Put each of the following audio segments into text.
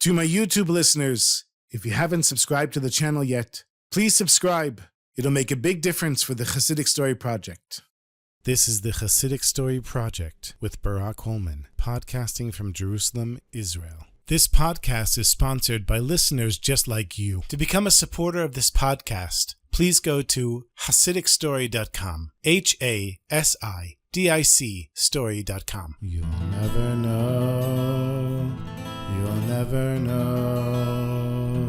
To my YouTube listeners, if you haven't subscribed to the channel yet, please subscribe. It'll make a big difference for the Chassidic Story Project. This is the Chassidic Story Project with Barak Hullman, podcasting from Jerusalem, Israel. This podcast is sponsored by listeners just like you. To become a supporter of this podcast, please go to HasidicStory.com, HASIDIC story.com. You'll never know. You'll never know.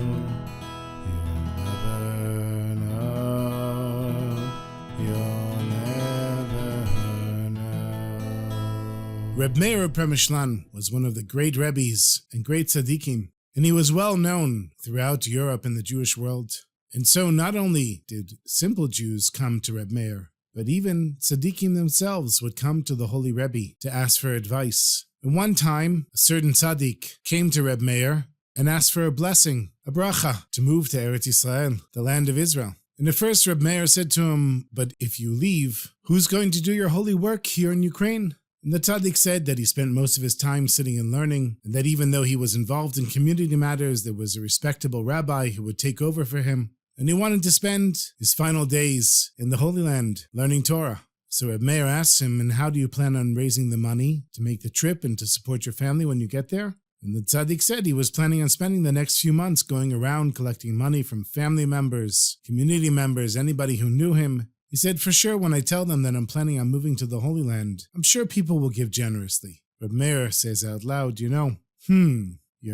You'll never know. You'll never know. Reb Meir Premishlan was one of the great Rebbes and great Tzaddikim, and he was well known throughout Europe and the Jewish world. And so not only did simple Jews come to Reb Meir, but even Tzaddikim themselves would come to the Holy Rebbe to ask for advice. And one time, a certain tzaddik came to Reb Meir and asked for a blessing, a bracha, to move to Eretz Yisrael, the land of Israel. And at first Reb Meir said to him, "But if you leave, who's going to do your holy work here in Ukraine?" And the tzaddik said that he spent most of his time sitting and learning, and that even though he was involved in community matters, there was a respectable rabbi who would take over for him. And he wanted to spend his final days in the Holy Land learning Torah. So Reb Meir asked him, "And how do you plan on raising the money to make the trip and to support your family when you get there?" And the tzaddik said he was planning on spending the next few months going around collecting money from family members, community members, anybody who knew him. He said, "For sure, when I tell them that I'm planning on moving to the Holy Land, I'm sure people will give generously." Reb Meir says out loud, you're a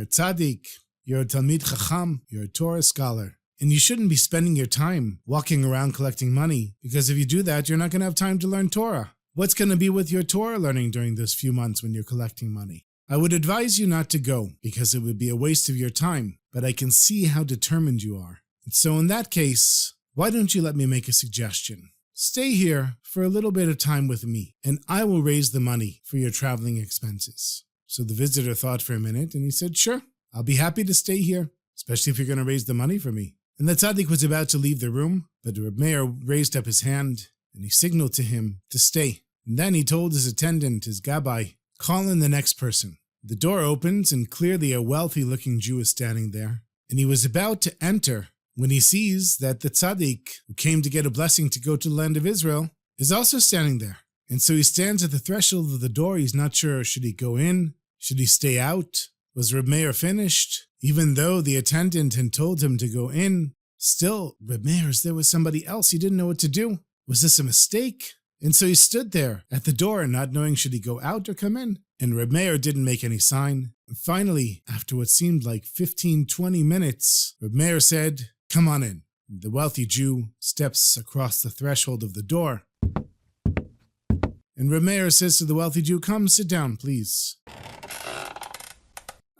tzaddik, you're a Talmid Chacham, you're a Torah scholar. And you shouldn't be spending your time walking around collecting money, because if you do that, you're not going to have time to learn Torah. What's going to be with your Torah learning during those few months when you're collecting money? I would advise you not to go, because it would be a waste of your time, but I can see how determined you are. And so in that case, why don't you let me make a suggestion? Stay here for a little bit of time with me, and I will raise the money for your traveling expenses. So the visitor thought for a minute, and he said, "Sure, I'll be happy to stay here, especially if you're going to raise the money for me." And the tzaddik was about to leave the room, but Reb Meir raised up his hand, and he signaled to him to stay. And then he told his attendant, his gabbai, "Call in the next person." The door opens, and clearly a wealthy-looking Jew is standing there. And he was about to enter when he sees that the tzaddik, who came to get a blessing to go to the land of Israel, is also standing there. And so he stands at the threshold of the door. He's not sure, should he go in? Should he stay out? Was Reb Meir finished? Even though the attendant had told him to go in, still, Reb Meir is there with somebody else. He didn't know what to do. Was this a mistake? And so he stood there at the door, not knowing should he go out or come in. And Reb Meir didn't make any sign. And finally, after what seemed like 15-20 minutes, Reb Meir said, "Come on in." The wealthy Jew steps across the threshold of the door. And Reb Meir says to the wealthy Jew, "Come, sit down, please.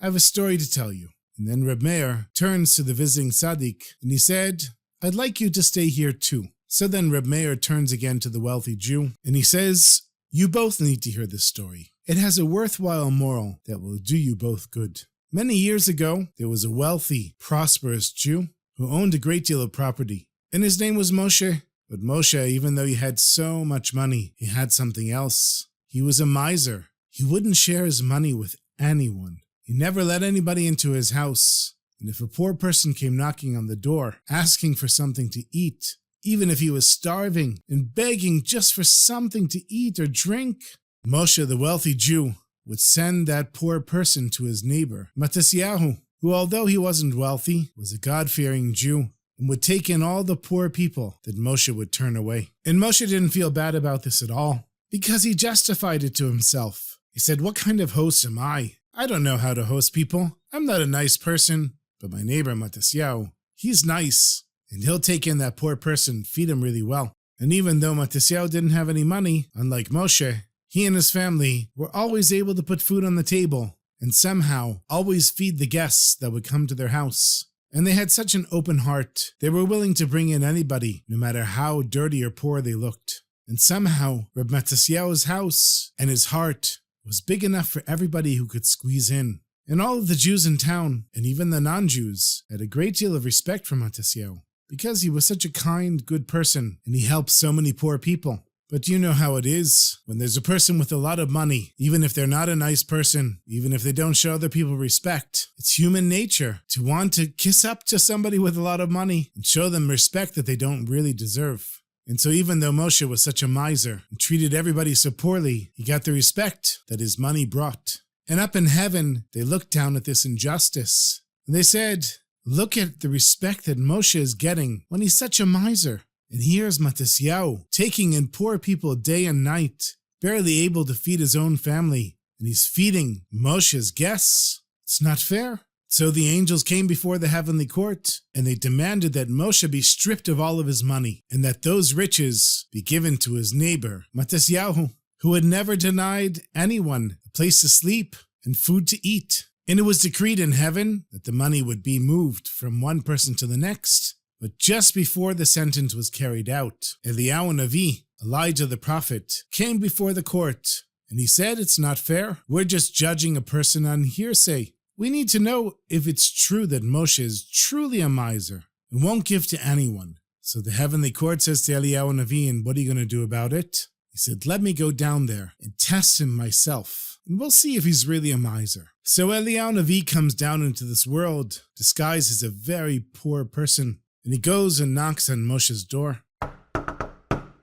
I have a story to tell you." And then Reb Meir turns to the visiting tzaddik, and he said, "I'd like you to stay here too." So then Reb Meir turns again to the wealthy Jew, and he says, "You both need to hear this story. It has a worthwhile moral that will do you both good. Many years ago, there was a wealthy, prosperous Jew who owned a great deal of property, and his name was Moshe. But Moshe, even though he had so much money, he had something else. He was a miser. He wouldn't share his money with anyone. He never let anybody into his house, and if a poor person came knocking on the door, asking for something to eat, even if he was starving and begging just for something to eat or drink, Moshe, the wealthy Jew, would send that poor person to his neighbor, Matisyahu, who, although he wasn't wealthy, was a God-fearing Jew, and would take in all the poor people that Moshe would turn away. And Moshe didn't feel bad about this at all, because he justified it to himself. He said, "What kind of host am I? I don't know how to host people. I'm not a nice person, but my neighbor Matisyahu, he's nice, and he'll take in that poor person, feed him really well." And even though Matisyahu didn't have any money, unlike Moshe, he and his family were always able to put food on the table and somehow always feed the guests that would come to their house. And they had such an open heart. They were willing to bring in anybody, no matter how dirty or poor they looked. And somehow, Reb Matisyahu's house and his heart was big enough for everybody who could squeeze in. And all of the Jews in town, and even the non-Jews, had a great deal of respect for Matisyahu, because he was such a kind, good person, and he helped so many poor people. But you know how it is. When there's a person with a lot of money, even if they're not a nice person, even if they don't show other people respect, it's human nature to want to kiss up to somebody with a lot of money and show them respect that they don't really deserve. And so even though Moshe was such a miser and treated everybody so poorly, he got the respect that his money brought. And up in heaven, they looked down at this injustice. And they said, look at the respect that Moshe is getting when he's such a miser. And here's Matisyahu taking in poor people day and night, barely able to feed his own family. And he's feeding Moshe's guests. It's not fair. So the angels came before the heavenly court, and they demanded that Moshe be stripped of all of his money, and that those riches be given to his neighbor, Matisyahu, who had never denied anyone a place to sleep and food to eat. And it was decreed in heaven that the money would be moved from one person to the next. But just before the sentence was carried out, Eliyahu Navi, Elijah the prophet, came before the court, and he said, it's not fair. We're just judging a person on hearsay. We need to know if it's true that Moshe is truly a miser and won't give to anyone. So the heavenly court says to Eliyahu Navi, and what are you going to do about it? He said, let me go down there and test him myself, and we'll see if he's really a miser. So Eliyahu Navi comes down into this world, disguised as a very poor person, and he goes and knocks on Moshe's door.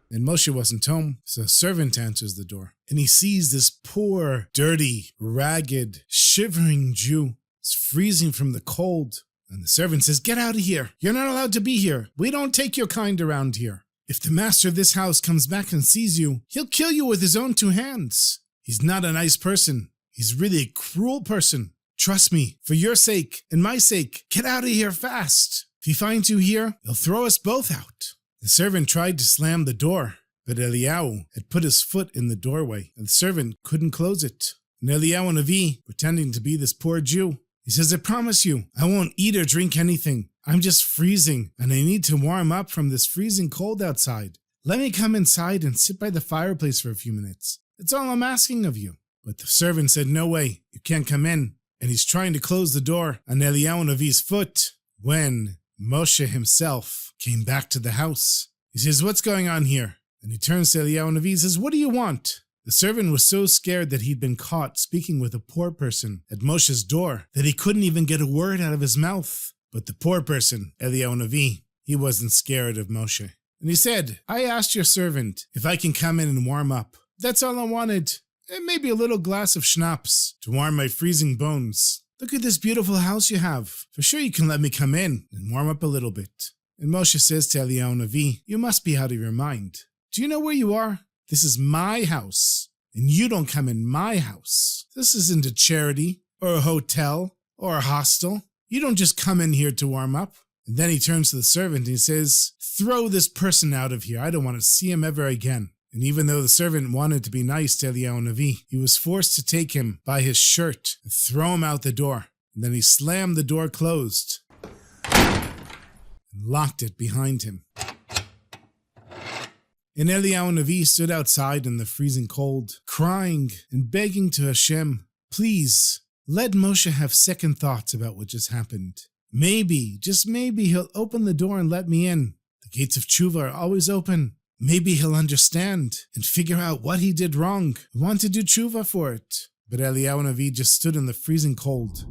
And Moshe wasn't home, so a servant answers the door. And he sees this poor, dirty, ragged, shivering Jew. He's freezing from the cold. And the servant says, get out of here. You're not allowed to be here. We don't take your kind around here. If the master of this house comes back and sees you, he'll kill you with his own 2 hands. He's not a nice person. He's really a cruel person. Trust me, for your sake and my sake, get out of here fast. If he finds you here, he'll throw us both out. The servant tried to slam the door, but Eliyahu had put his foot in the doorway, and the servant couldn't close it. And Eliyahu Navi, pretending to be this poor Jew, he says, I promise you, I won't eat or drink anything. I'm just freezing, and I need to warm up from this freezing cold outside. Let me come inside and sit by the fireplace for a few minutes. That's all I'm asking of you. But the servant said, no way, you can't come in. And he's trying to close the door on Eliyahu Navi's foot when Moshe himself came back to the house. He says, what's going on here? And he turns to Eliyahu Navi and says, what do you want? The servant was so scared that he'd been caught speaking with a poor person at Moshe's door that he couldn't even get a word out of his mouth. But the poor person, Eliyahu Navi, he wasn't scared of Moshe. And he said, I asked your servant if I can come in and warm up. That's all I wanted. And maybe a little glass of schnapps to warm my freezing bones. Look at this beautiful house you have. For sure you can let me come in and warm up a little bit. And Moshe says to Eliyahu Navi, you must be out of your mind. Do you know where you are? This is my house, and you don't come in my house. This isn't a charity, or a hotel, or a hostel. You don't just come in here to warm up. And then he turns to the servant and he says, throw this person out of here. I don't want to see him ever again. And even though the servant wanted to be nice to Eliyahu Navi, he was forced to take him by his shirt and throw him out the door. And then he slammed the door closed and locked it behind him. And Eliyahu Navi stood outside in the freezing cold, crying and begging to Hashem, please, let Moshe have second thoughts about what just happened. Maybe, just maybe, he'll open the door and let me in. The gates of tshuva are always open. Maybe he'll understand and figure out what he did wrong and want to do tshuva for it. But Eliyahu Navi just stood in the freezing cold.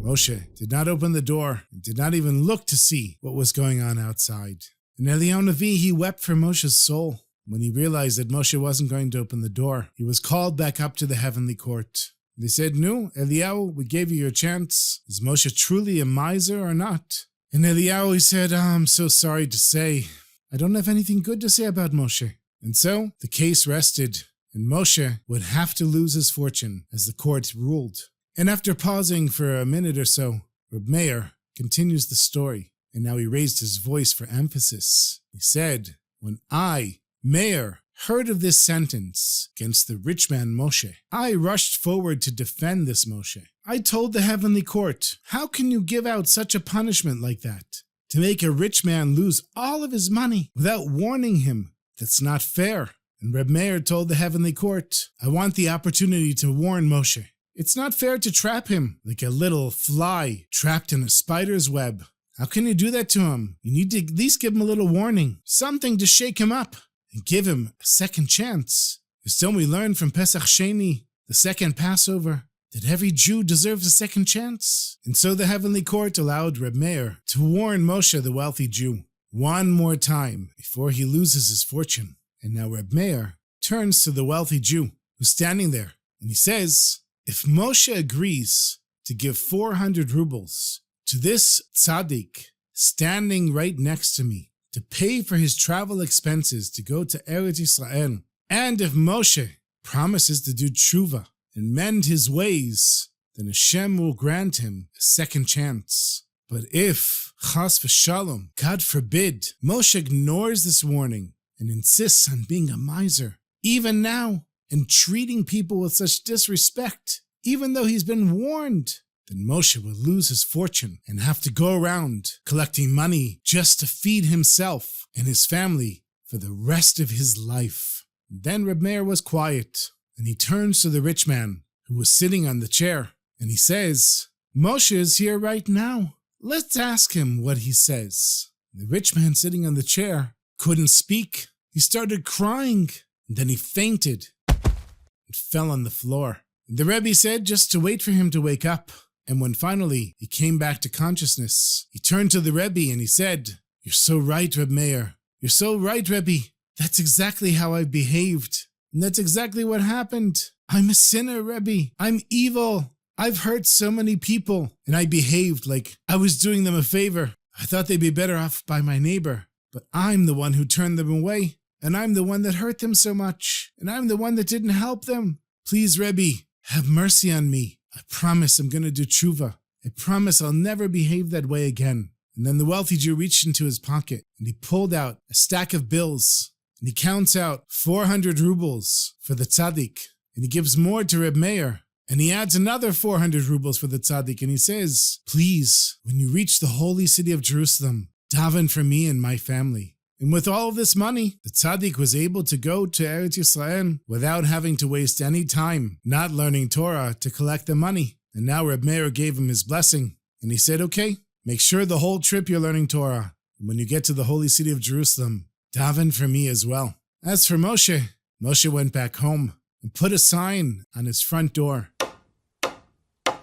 Moshe did not open the door and did not even look to see what was going on outside. And Eliyahu Navi, he wept for Moshe's soul. When he realized that Moshe wasn't going to open the door, he was called back up to the heavenly court. They said, no, Eliyahu, we gave you your chance. Is Moshe truly a miser or not? And Eliyahu, he said, I'm so sorry to say, I don't have anything good to say about Moshe. And so the case rested, and Moshe would have to lose his fortune as the court ruled. And after pausing for a minute or so, Rabbi Meir continues the story. And now he raised his voice for emphasis. He said, when I, Meir, heard of this sentence against the rich man Moshe, I rushed forward to defend this Moshe. I told the heavenly court, how can you give out such a punishment like that? To make a rich man lose all of his money without warning him? That's not fair. And Reb Meir told the heavenly court, I want the opportunity to warn Moshe. It's not fair to trap him like a little fly trapped in a spider's web. How can you do that to him? You need to at least give him a little warning, something to shake him up. and give him a second chance. Because don't we learn from Pesach Sheni, the second Passover, that every Jew deserves a second chance? And so the heavenly court allowed Reb Meir to warn Moshe, the wealthy Jew, one more time before he loses his fortune. And now Reb Meir turns to the wealthy Jew who's standing there, and he says, if Moshe agrees to give 400 rubles to this tzaddik standing right next to me to pay for his travel expenses to go to Eretz Yisrael, and if Moshe promises to do tshuva and mend his ways, then Hashem will grant him a second chance. But if, chas v'shalom, God forbid, Moshe ignores this warning and insists on being a miser, even now, and treating people with such disrespect, even though he's been warned, then Moshe will lose his fortune and have to go around collecting money just to feed himself and his family for the rest of his life. Then Reb Meir was quiet, and he turns to the rich man who was sitting on the chair, and he says, Moshe is here right now. Let's ask him what he says. The rich man sitting on the chair couldn't speak. He started crying, and then he fainted and fell on the floor. The Rebbe said just to wait for him to wake up, and when finally he came back to consciousness, he turned to the Rebbe and he said, You're so right, Reb Meir. You're so right, Rebbe. That's exactly how I behaved, and that's exactly what happened. I'm a sinner, Rebbe. I'm evil. I've hurt so many people, and I behaved like I was doing them a favor. I thought they'd be better off by my neighbor, but I'm the one who turned them away, and I'm the one that hurt them so much, and I'm the one that didn't help them. Please, Rebbe, have mercy on me. I promise I'm going to do tshuva. I promise I'll never behave that way again. And then the wealthy Jew reached into his pocket, and he pulled out a stack of bills, and he counts out 400 rubles for the tzaddik, and he gives more to Reb Meir, and he adds another 400 rubles for the tzaddik, and he says, Please, when you reach the holy city of Jerusalem, daven for me and my family. And with all of this money, the tzaddik was able to go to Eretz Yisrael without having to waste any time not learning Torah to collect the money. And now Reb Meir gave him his blessing, and he said, okay, make sure the whole trip you're learning Torah. And when you get to the holy city of Jerusalem, daven for me as well. As for Moshe, Moshe went back home and put a sign on his front door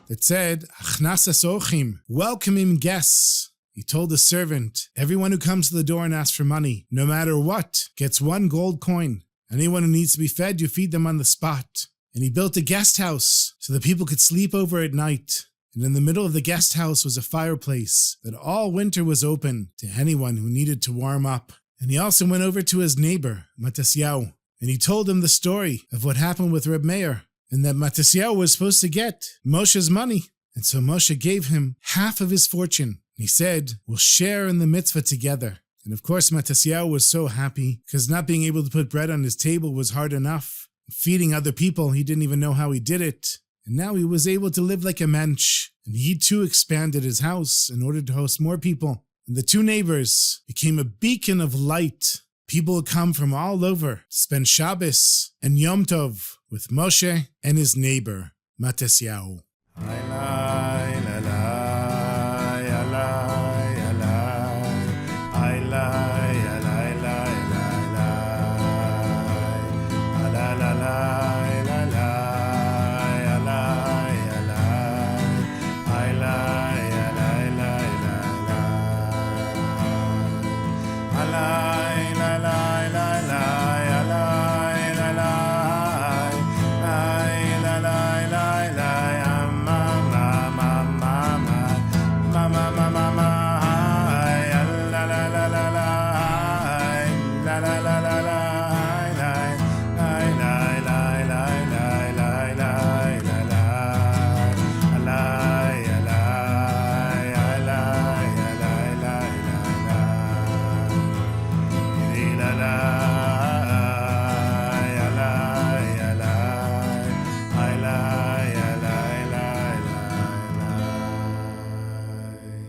that said, Achnasas Ochim, welcoming guests. He told the servant, everyone who comes to the door and asks for money, no matter what, gets 1 gold coin. Anyone who needs to be fed, you feed them on the spot. And he built a guest house so that people could sleep over at night. And in the middle of the guest house was a fireplace that all winter was open to anyone who needed to warm up. And he also went over to his neighbor, Matisyahu, and he told him the story of what happened with Reb Meir, and that Matisyahu was supposed to get Moshe's money. And so Moshe gave him half of his fortune. He said, we'll share in the mitzvah together. And of course, Matisyahu was so happy because not being able to put bread on his table was hard enough. Feeding other people, he didn't even know how he did it. And now he was able to live like a mensch. And he too expanded his house in order to host more people. And the 2 neighbors became a beacon of light. People would come from all over to spend Shabbos and Yom Tov with Moshe and his neighbor, Matisyahu.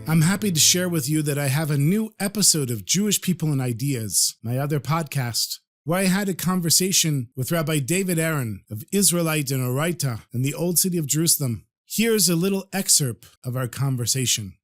I'm happy to share with you that I have a new episode of Jewish People and Ideas, my other podcast, where I had a conversation with Rabbi David Aaron of Israelite and Oraita in the Old City of Jerusalem. Here's a little excerpt of our conversation.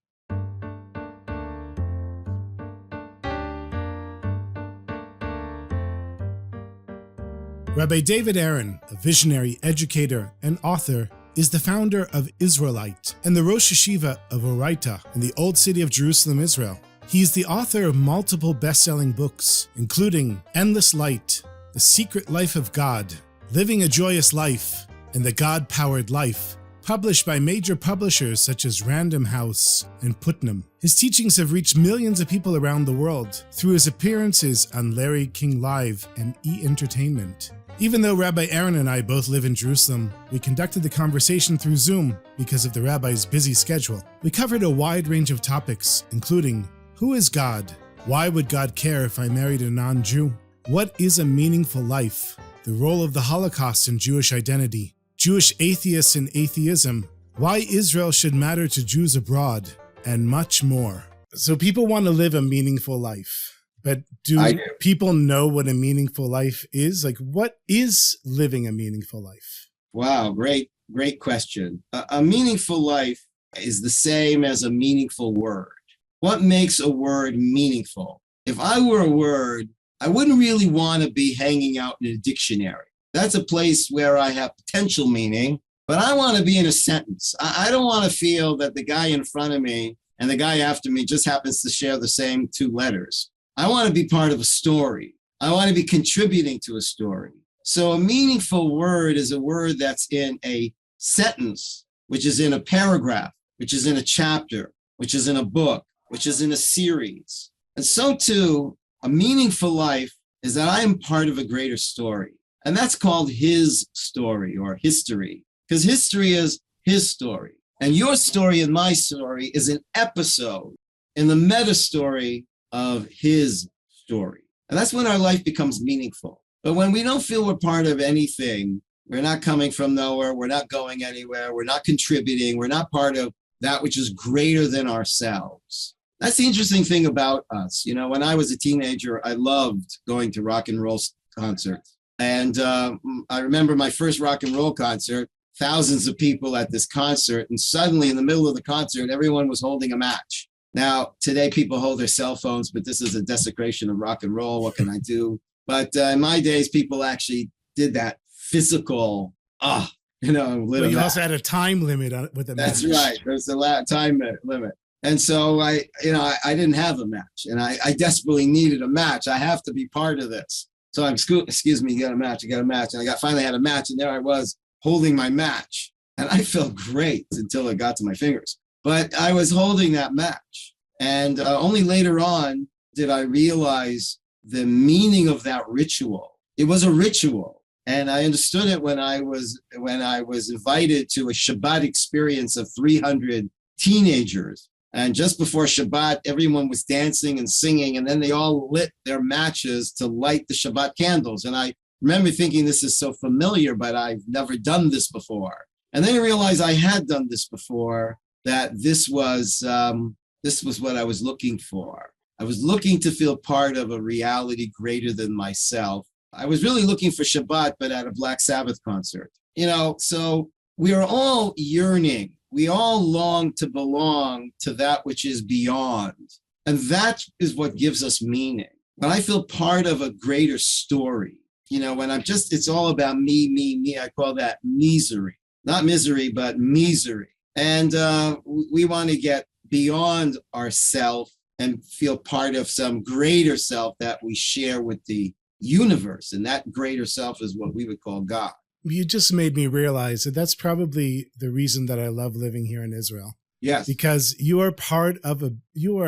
Rabbi David Aaron, a visionary educator and author, is the founder of Israelite and the Rosh Yeshiva of Oraita in the Old City of Jerusalem, Israel. He is the author of multiple best-selling books, including Endless Light, The Secret Life of God, Living a Joyous Life, and The God-Powered Life, published by major publishers such as Random House and Putnam. His teachings have reached millions of people around the world through his appearances on Larry King Live and E! Entertainment. Even though Rabbi Aaron and I both live in Jerusalem, we conducted the conversation through Zoom because of the rabbi's busy schedule. We covered a wide range of topics, including who is God? Why would God care if I married a non-Jew? What is a meaningful life? The role of the Holocaust in Jewish identity, Jewish atheists and atheism, why Israel should matter to Jews abroad, and much more. So people want to live a meaningful life, but do people know what a meaningful life is? Like, what is living a meaningful life? Wow, great question. A meaningful life is the same as a meaningful word. What makes a word meaningful? If I were a word, I wouldn't really want to be hanging out in a dictionary. That's a place where I have potential meaning, but I want to be in a sentence. I don't want to feel that the guy in front of me and the guy after me just happens to share the same two letters. I want to be part of a story. I want to be contributing to a story. So a meaningful word is a word that's in a sentence, which is in a paragraph, which is in a chapter, which is in a book, which is in a series. And so too, a meaningful life is that I am part of a greater story. And that's called his story or history, because history is his story. And your story and my story is an episode in the meta story of his story. And that's when our life becomes meaningful. But when we don't feel we're part of anything, we're not coming from nowhere, we're not going anywhere, we're not contributing, we're not part of that which is greater than ourselves. That's the interesting thing about us. You know, when I was a teenager, I loved going to rock and roll concerts. And I remember my first rock and roll concert, thousands of people at this concert, and suddenly in the middle of the concert, everyone was holding a match. Now, today people hold their cell phones, but this is a desecration of rock and roll. What can I do? But in my days, people actually did that physical, lit Well, you also had a time limit with the match. That's right. There's a time limit. And so I didn't have a match, and I desperately needed a match. I have to be part of this. So I'm, excuse me, you got a match. And I finally had a match, and there I was holding my match. And I felt great until it got to my fingers. But I was holding that match. And only later on did I realize the meaning of that ritual. It was a ritual. And I understood it when I was invited to a Shabbat experience of 300 teenagers. And just before Shabbat, everyone was dancing and singing, and then they all lit their matches to light the Shabbat candles. And I remember thinking, this is so familiar, but I've never done this before. And then I realized I had done this before, that this was what I was looking for. I was looking to feel part of a reality greater than myself. I was really looking for Shabbat, but at a Black Sabbath concert. So we are all yearning. We all long to belong to that which is beyond. And that is what gives us meaning. When I feel part of a greater story, when it's all about me, I call that misery. Not misery, but misery. And we want to get beyond ourself and feel part of some greater self that we share with the universe. And that greater self is what we would call God. You just made me realize that that's probably the reason that I love living here in Israel. Yes. Because you are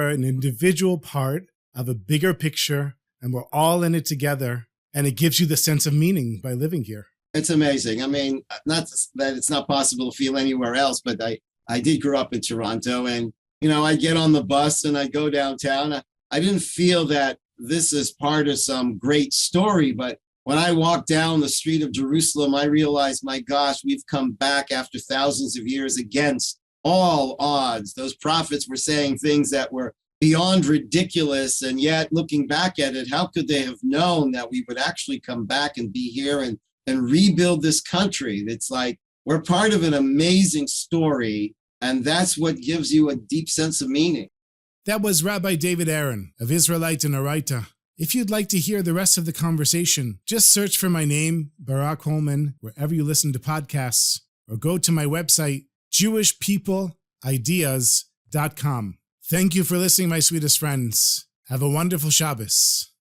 an individual part of a bigger picture, and we're all in it together. And it gives you the sense of meaning by living here. It's amazing. I mean, not that it's not possible to feel anywhere else, but I did grow up in Toronto, and, I get on the bus and I go downtown. I didn't feel that this is part of some great story, but when I walked down the street of Jerusalem, I realized, my gosh, we've come back after thousands of years against all odds. Those prophets were saying things that were beyond ridiculous. And yet, looking back at it, how could they have known that we would actually come back and be here and rebuild this country? It's like we're part of an amazing story. And that's what gives you a deep sense of meaning. That was Rabbi David Aaron of Israelite and Oraita If you'd like to hear the rest of the conversation, just search for my name, Barak Hullman, wherever you listen to podcasts, or go to my website, jewishpeopleideas.com. Thank you for listening, my sweetest friends. Have a wonderful Shabbos.